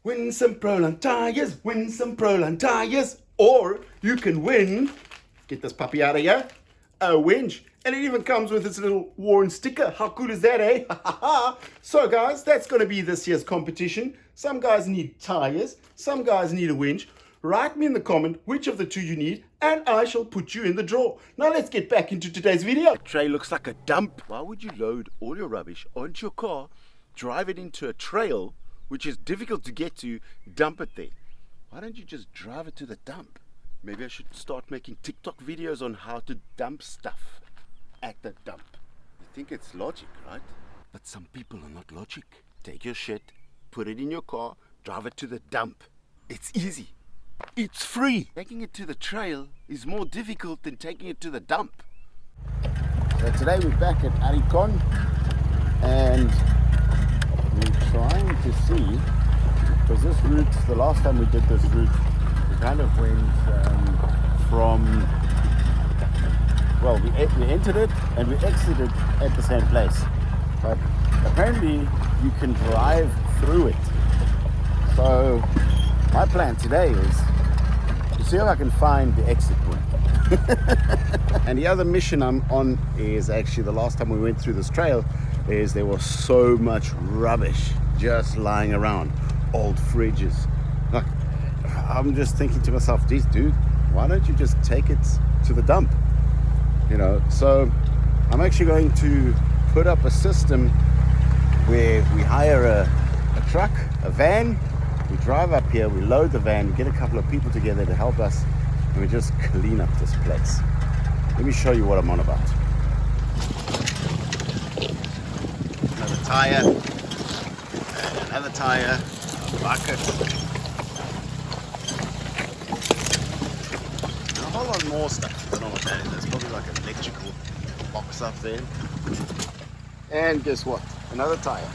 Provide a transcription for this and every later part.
Win some Proline tyres, win some Proline tyres. Or you can win, get this puppy out of here, a winch. And it even comes with its little worn sticker. How cool is that, eh? So guys, that's going to be this year's competition. Some guys need tyres, some guys need a winch. Write me in the comment which of the two you need, and I shall put you in the draw. Now let's get back into today's video. The tray looks like a dump. Why would you load all your rubbish onto your car, drive it into a trail, which is difficult to get to, dump it there? Why don't you just drive it to the dump? Maybe I should start making TikTok videos on how to dump stuff at the dump. You think it's logic, right? But some people are not logic. Take your shit, put it in your car, drive it to the dump. It's easy. It's free. Taking it to the trail is more difficult than taking it to the dump. So today we're back at Arikon and we're trying to see, because this route, the last time we did this route, we kind of went from, well, we entered it and we exited at the same place. But apparently you can drive through it. So my plan today is to see if I can find the exit point. And the other mission I'm on is actually, the last time we went through this trail, is there was so much rubbish just lying around. Old fridges. Like, I'm just thinking to myself, geez, dude, why don't you just take it to the dump? You know, so I'm actually going to put up a system where we hire a truck, a van. We drive up here, we load the van, we get a couple of people together to help us, and we just clean up this place. Let me show you what I'm on about. Another tire, and another tire, a bucket, and a whole lot more stuff. I don't know what that is. There's probably like an electrical box up there. And guess what? Another tire.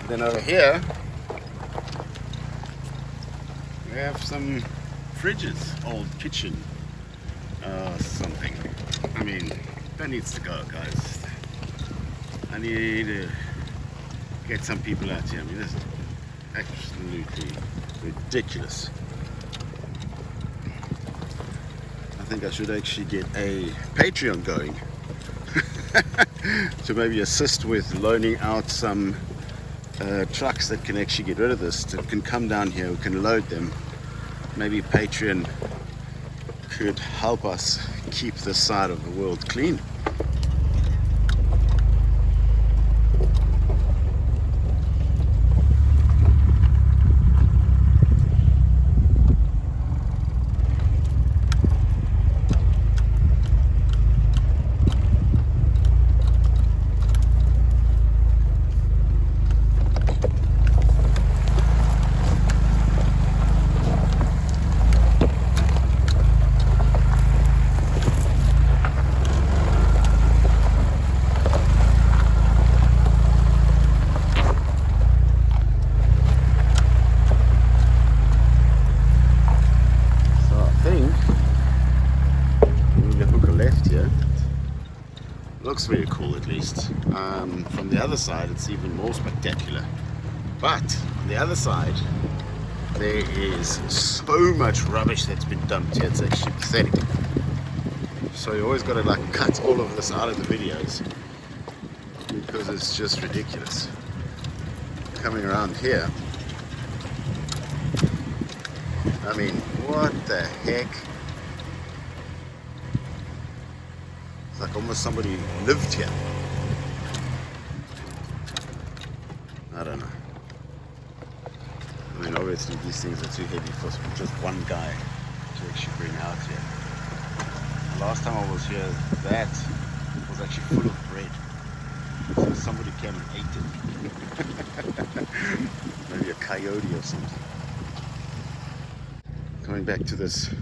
Then over here we have some fridges, old kitchen, something. I mean, that needs to go, guys. I need to get some people out here. I mean, this is absolutely ridiculous. I think I should actually get a Patreon going to maybe assist with loaning out some trucks that can actually get rid of this, that can come down here, we can load them. Maybe Patreon could help us keep this side of the world clean. Looks very cool, at least. From the other side it's even more spectacular, but on the other side there is so much rubbish that's been dumped here, it's actually pathetic. So you always got to like cut all of this out of the videos because it's just ridiculous. Coming around here, I mean, what the heck? It's like almost somebody lived here. I don't know. I mean, obviously these things are too heavy for just one guy to actually bring out here. The last time I was here, that was actually full of bread. So somebody came and ate it. Maybe a coyote or something. Coming back to this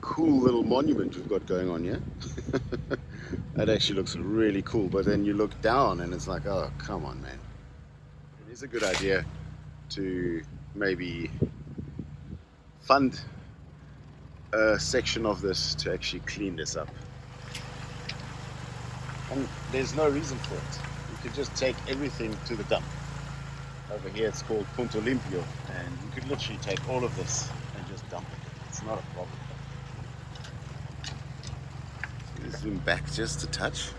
cool little monument we've got going on here. That actually looks really cool, but then you look down and it's like, oh, come on, man. It is a good idea to maybe fund a section of this to actually clean this up. And there's no reason for it. You could just take everything to the dump. Over here it's called Punto Limpio, and you could literally take all of this and just dump it. It's not a problem. So let's zoom back just a touch.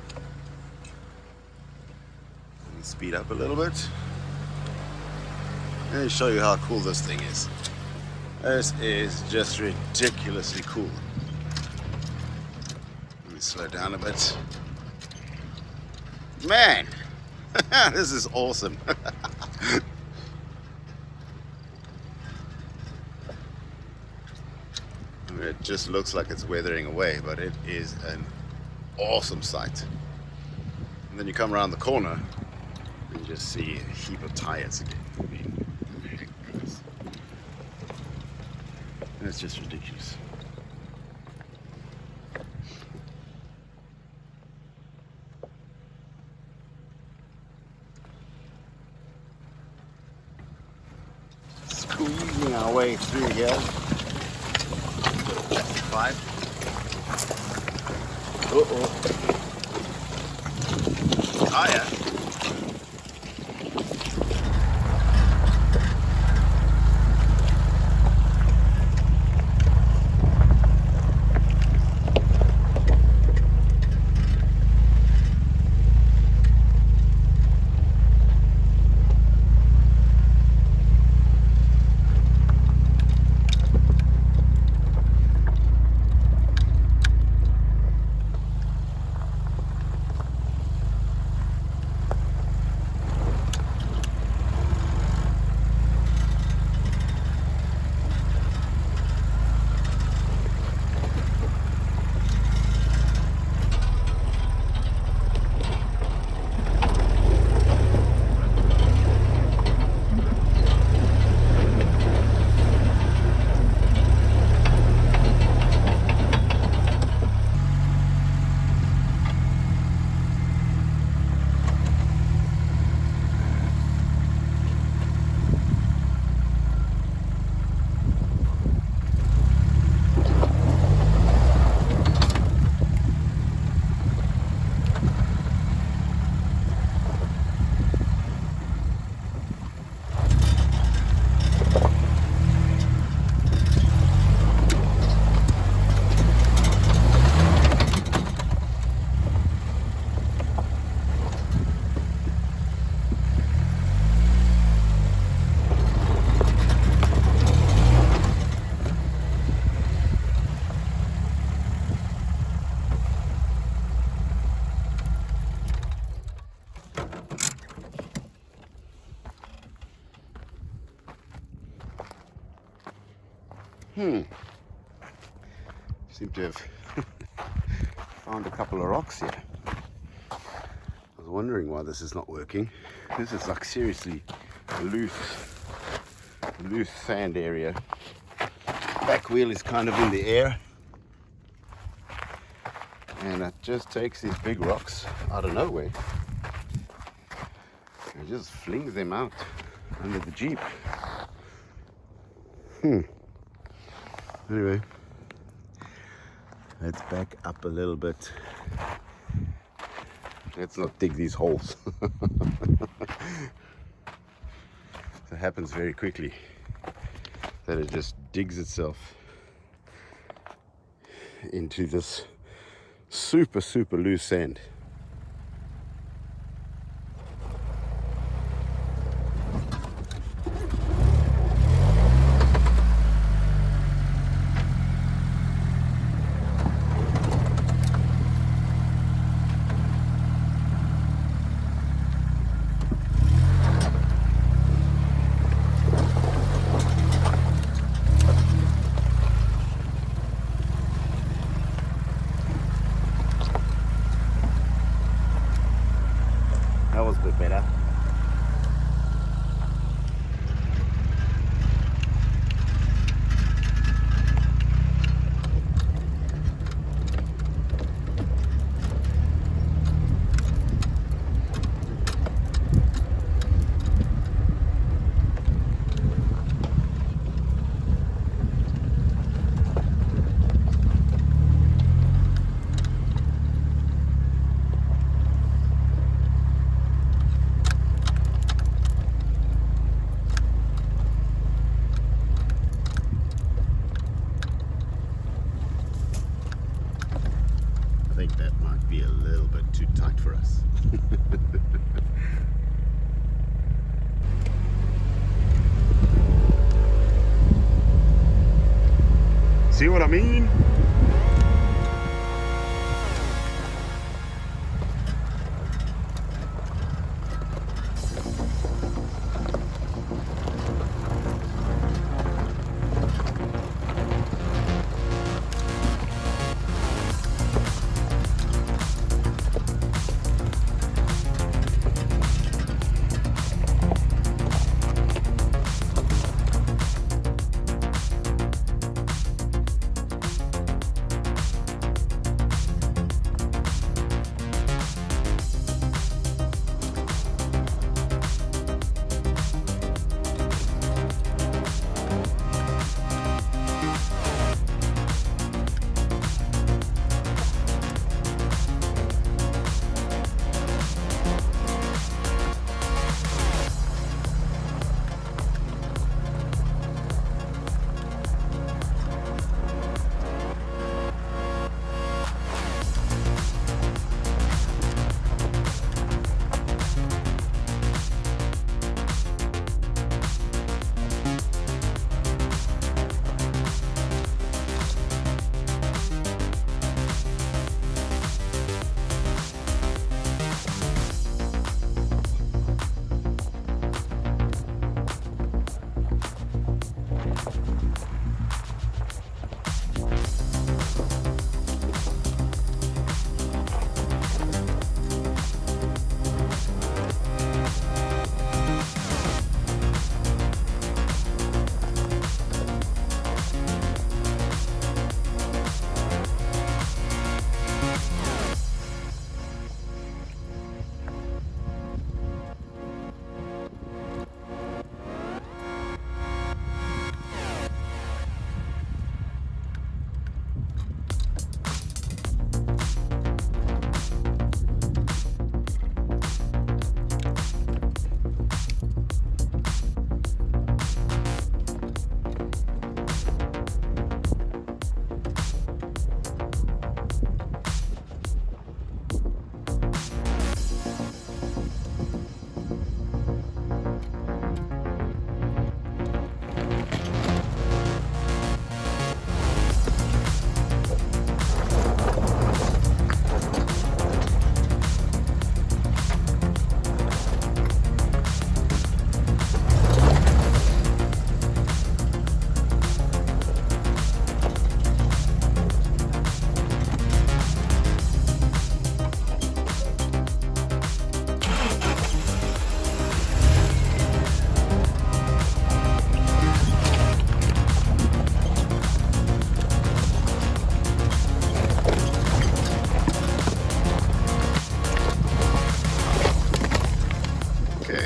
Let me speed up a little bit. Let me show you how cool this thing is. This is just ridiculously cool. Let me slow down a bit. Man, this is awesome. It just looks like it's weathering away, but it is an awesome sight. And then you come around the corner and you just see a heap of tires again. I mean, it's just ridiculous. Squeezing our way through here. Plastic pipe. Tire. Seem to have found a couple of rocks here. I was wondering why this is not working. This is like seriously a loose sand area. Back wheel is kind of in the air. And it just takes these big rocks out of nowhere. It just flings them out under the Jeep. Anyway, let's back up a little bit. Let's not dig these holes. It happens very quickly that it just digs itself into this super loose sand. That was a bit better. night for us. See what I mean?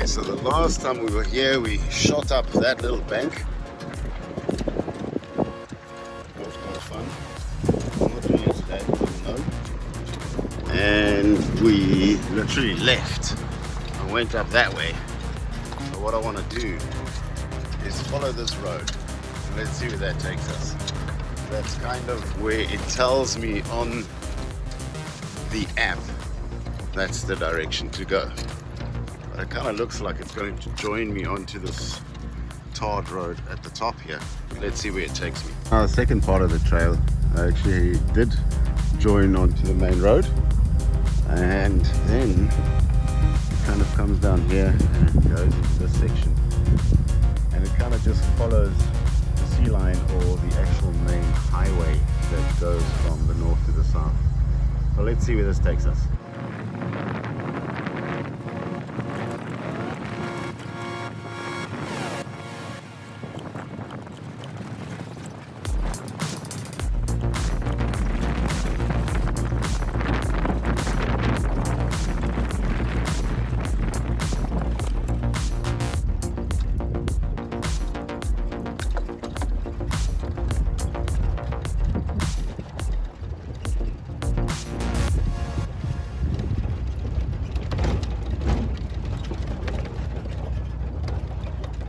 So the last time we were here, we shot up that little bank. That was quite fun. I'm not doing it today, I don't know. And we literally left and went up that way. So what I want to do is follow this road. And let's see where that takes us. That's kind of where it tells me on the app that's the direction to go. But it kind of looks like it's going to join me onto this tarred road at the top here. Let's see where it takes me. The second part of the trail actually did join onto the main road, and then it kind of comes down here and goes into this section, and it kind of just follows the sea line or the actual main highway that goes from the north to the south. So let's see where this takes us.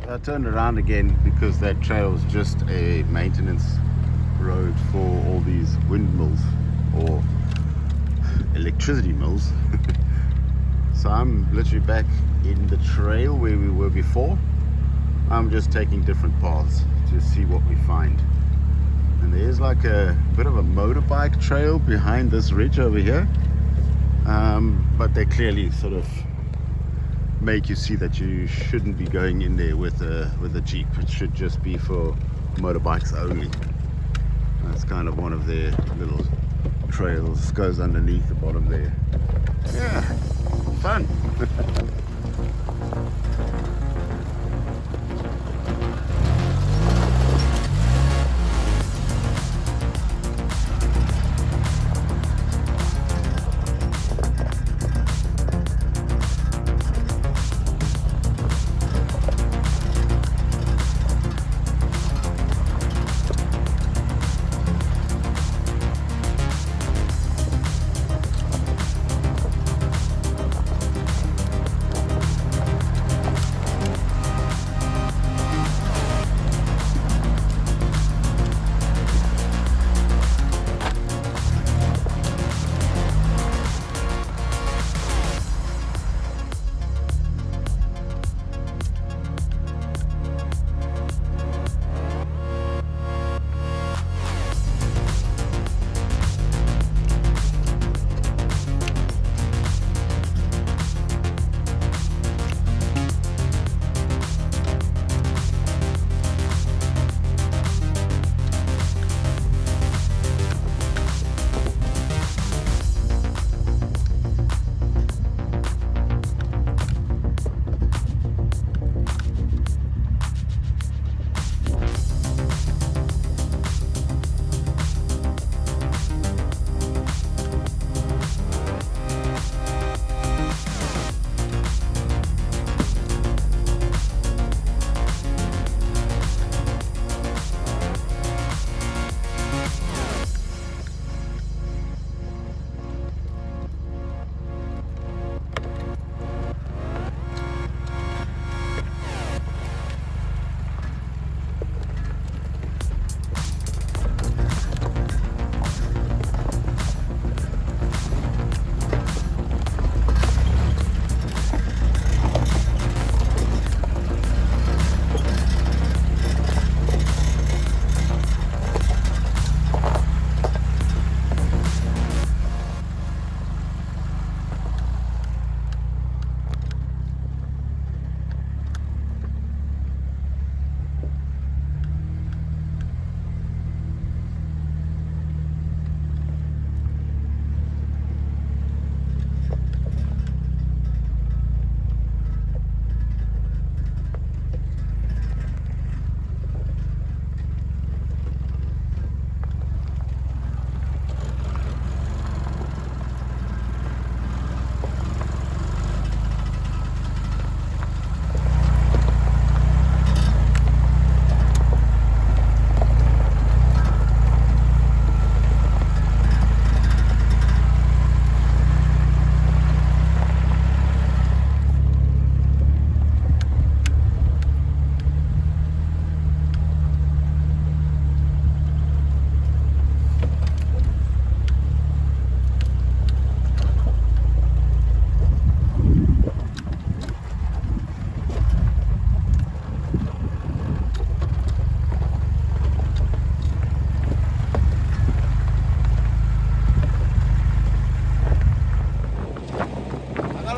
I turned around again because that trail was just a maintenance road for all these windmills or electricity mills. So I'm literally back in the trail where we were before. I'm just taking different paths to see what we find. And there's like a bit of a motorbike trail behind this ridge over here. But they clearly sort of make you see that you shouldn't be going in there with a Jeep. It should just be for motorbikes only. That's kind of one of their little trails, goes underneath the bottom there. Yeah, fun.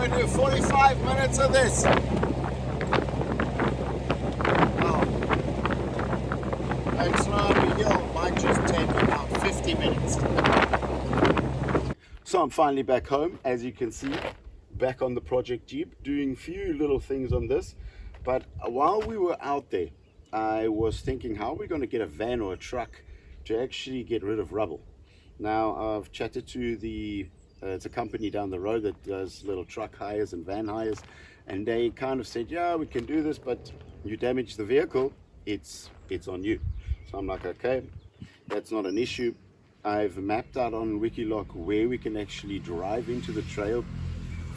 Do 45 minutes of this. Oh. And Sloppy Hill might just take about 50 minutes. So I'm finally back home, as you can see, back on the Project Jeep, doing a few little things on this. But while we were out there, I was thinking, how are we going to get a van or a truck to actually get rid of rubble? Now, I've chatted to it's a company down the road that does little truck hires and van hires, and they kind of said, yeah, we can do this, but you damage the vehicle, it's on you. So I'm like, okay, that's not an issue. I've mapped out on Wikiloc where we can actually drive into the trail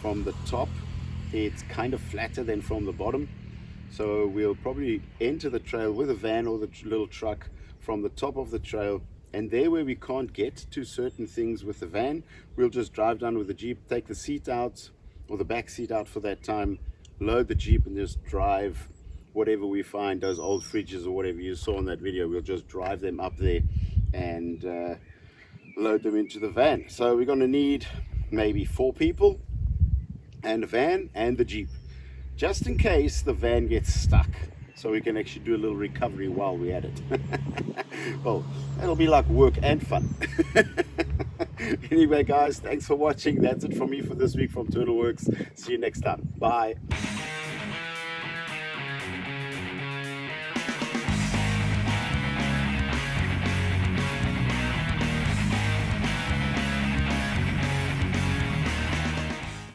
from the top. It's kind of flatter than from the bottom, so we'll probably enter the trail with a van or the little truck from the top of the trail. And there where we can't get to certain things with the van, we'll just drive down with the Jeep, take the seat out, or the back seat out for that time, load the Jeep and just drive whatever we find, those old fridges or whatever you saw in that video. We'll just drive them up there and load them into the van. So we're going to need maybe 4 people and a van and the Jeep, just in case the van gets stuck, so we can actually do a little recovery while we're at it. Well, that'll be like work and fun. Anyway guys, thanks for watching. That's it from me for this week from Turtle Works. See you next time. Bye.